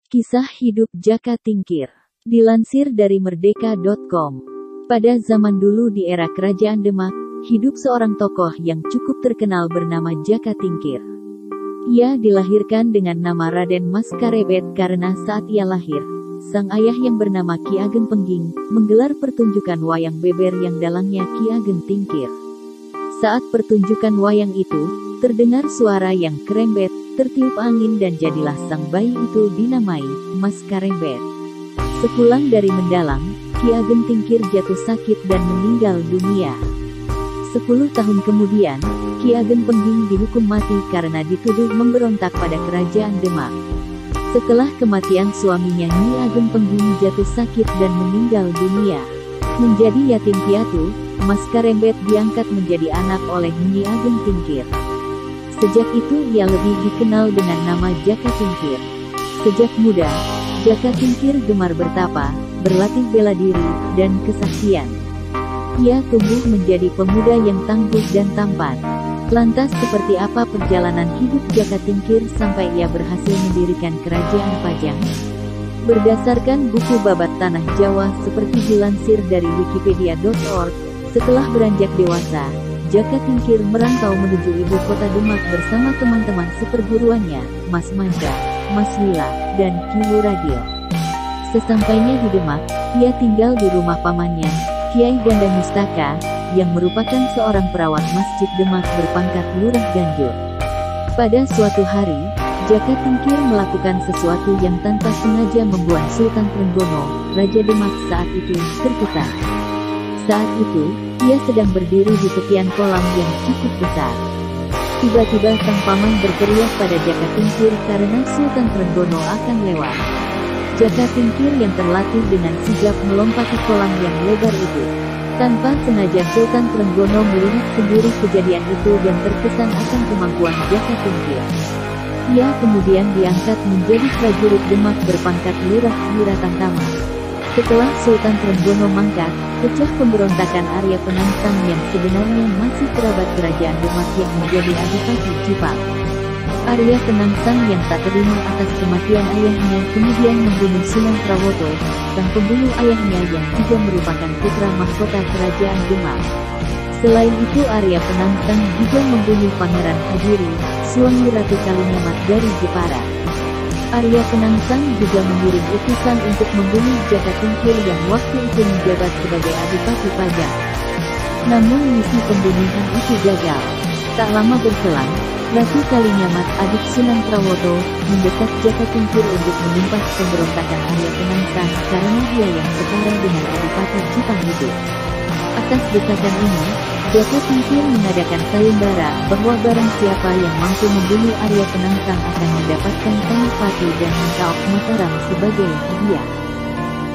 Kisah hidup Jaka Tingkir. Dilansir dari merdeka.com. Pada zaman dulu di era Kerajaan Demak, hidup seorang tokoh yang cukup terkenal bernama Jaka Tingkir. Ia dilahirkan dengan nama Raden Mas Karebet karena saat ia lahir, sang ayah yang bernama Ki Ageng Pengging, menggelar pertunjukan wayang beber yang dalangnya Ki Ageng Tingkir. Saat pertunjukan wayang itu, terdengar suara yang kerembet, tertiup angin dan jadilah sang bayi itu dinamai Mas Karebet. Sepulang dari mendalang, Ki Ageng Tingkir jatuh sakit dan meninggal dunia. 10 tahun kemudian, Ki Ageng Pengging dihukum mati karena dituduh memberontak pada Kerajaan Demak. Setelah kematian suaminya Nyi Ageng Pengging jatuh sakit dan meninggal dunia. Menjadi yatim piatu, Mas Karebet diangkat menjadi anak oleh Nyi Ageng Tingkir. Sejak itu ia lebih dikenal dengan nama Jaka Tingkir. Sejak muda, Jaka Tingkir gemar bertapa, berlatih bela diri, dan kesaktian. Ia tumbuh menjadi pemuda yang tangguh dan tampan. Lantas seperti apa perjalanan hidup Jaka Tingkir sampai ia berhasil mendirikan Kerajaan Pajang? Berdasarkan buku babat Tanah Jawa seperti dilansir dari wikipedia.org, setelah beranjak dewasa, Jaka Tingkir merantau menuju ibu kota Demak bersama teman-teman seperguruannya, Mas Manca, Mas Wila, dan Ki Wuragil. Sesampainya di Demak, ia tinggal di rumah pamannya, Kiai Ganda Mustaka, yang merupakan seorang perawat Masjid Demak berpangkat Lurah Ganjur. Pada suatu hari, Jaka Tingkir melakukan sesuatu yang tanpa sengaja membuat Sultan Trenggono, Raja Demak saat itu, terkesan. Saat itu, ia sedang berdiri di tepian kolam yang cukup besar. Tiba-tiba sang paman berteriak pada Jaka Tingkir karena Sultan Trenggono akan lewat. Jaka Tingkir yang terlatih dengan sigap melompati kolam yang lebar itu. Tanpa sengaja Sultan Trenggono melihat sendiri kejadian itu dan terkesan akan kemampuan Jaka Tingkir. Ia kemudian diangkat menjadi prajurit Demak berpangkat Lurah Wiratangtama. Setelah Sultan Trenggono mangkat, pecah pemberontakan Arya Penangsang yang sebenarnya masih kerabat Kerajaan Demak yang menjadi adipati Jepang. Arya Penangsang yang tak terima atas kematian ayahnya kemudian membunuh Sunan Prawoto, sang pembunuh ayahnya yang juga merupakan putra mahkota Kerajaan Demak. Selain itu Arya Penangsang juga membunuh Pangeran Hadiri, suami Ratu Kalinyamat dari Jepara. Arya Penangsang juga mengirim utusan untuk membunuh Jaka Tingkir yang waktu itu menjabat sebagai Adipati Pajang. Namun misi pembunuhan itu gagal. Tak lama berselang, Ratu Kalinyamat adik Sunan Prawoto mendesak Jaka Tingkir untuk menumpas pemberontakan Arya Penangsang karena dia yang setara dengan Adipati Jepang itu. Atas desakan ini, Jaka Tingkir mengadakan sayembara bahwa barang siapa yang mampu membunuh Arya Penangsang akan mendapatkan Senopati dan Menkaok Mataram sebagai hadiah.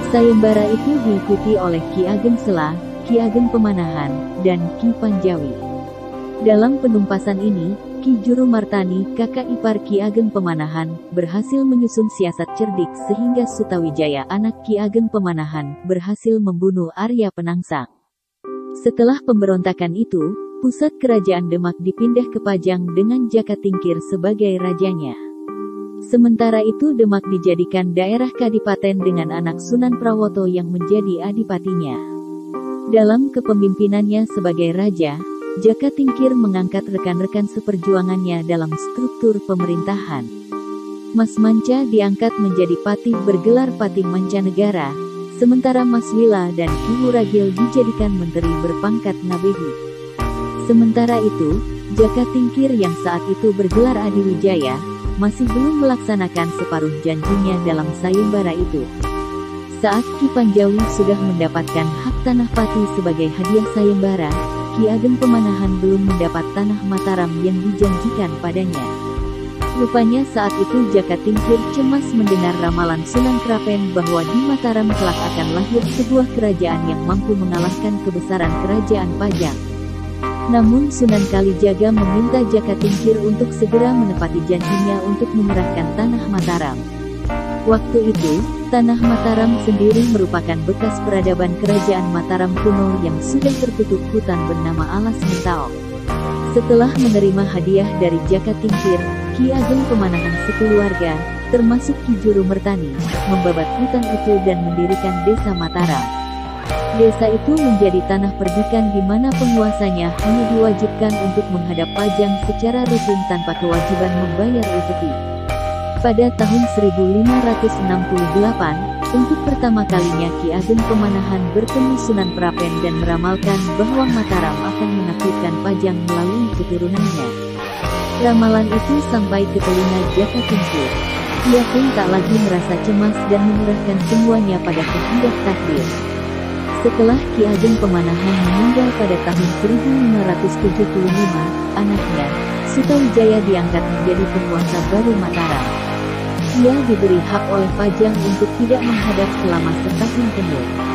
Sayembara itu diikuti oleh Ki Ageng Sela, Ki Ageng Pemanahan, dan Ki Panjawi. Dalam penumpasan ini, Ki Juru Martani, kakak ipar Ki Ageng Pemanahan, berhasil menyusun siasat cerdik sehingga Sutawijaya anak Ki Ageng Pemanahan berhasil membunuh Arya Penangsang. Setelah pemberontakan itu, pusat Kerajaan Demak dipindah ke Pajang dengan Jaka Tingkir sebagai rajanya. Sementara itu Demak dijadikan daerah kadipaten dengan anak Sunan Prawoto yang menjadi adipatinya. Dalam kepemimpinannya sebagai raja, Jaka Tingkir mengangkat rekan-rekan seperjuangannya dalam struktur pemerintahan. Mas Manca diangkat menjadi patih bergelar Patih Mancanegara, sementara Mas Wila dan Ki Wuragil dijadikan menteri berpangkat Ngabehi. Sementara itu, Jaka Tingkir yang saat itu bergelar Adiwijaya, masih belum melaksanakan separuh janjinya dalam sayembara itu. Saat Ki Panjawi sudah mendapatkan hak tanah Pati sebagai hadiah sayembara, Ki Ageng Pemanahan belum mendapat tanah Mataram yang dijanjikan padanya. Rupanya saat itu Jaka Tingkir cemas mendengar ramalan Sunan Krapen bahwa di Mataram kelak akan lahir sebuah kerajaan yang mampu mengalahkan kebesaran Kerajaan Pajang. Namun Sunan Kalijaga meminta Jaka Tingkir untuk segera menepati janjinya untuk menyerahkan tanah Mataram. Waktu itu, tanah Mataram sendiri merupakan bekas peradaban Kerajaan Mataram kuno yang sudah tertutup hutan bernama Alas Mentaok. Setelah menerima hadiah dari Jaka Tingkir, Ki Ageng Pemanahan sekeluarga, termasuk Ki Juru Mertani, membabat hutan itu dan mendirikan Desa Mataram. Desa itu menjadi tanah perdikan di mana penguasanya hanya diwajibkan untuk menghadap pajang secara rutin tanpa kewajiban membayar upeti. Pada tahun 1568, untuk pertama kalinya Ki Ageng Pemanahan bertemu Sunan Prapen dan meramalkan bahwa Mataram akan menaklukkan Pajang melalui keturunannya. Ramalan itu sampai ke telinga Jaka Tingkir. Ia pun tak lagi merasa cemas dan menyerahkan semuanya pada kehendak takdir. Setelah Ki Ageng Pemanahan meninggal pada tahun 1575, anaknya, Sutawijaya diangkat menjadi penguasa baru Mataram. Ia diberi hak oleh Pajang untuk tidak menghadap selama setahun penuh.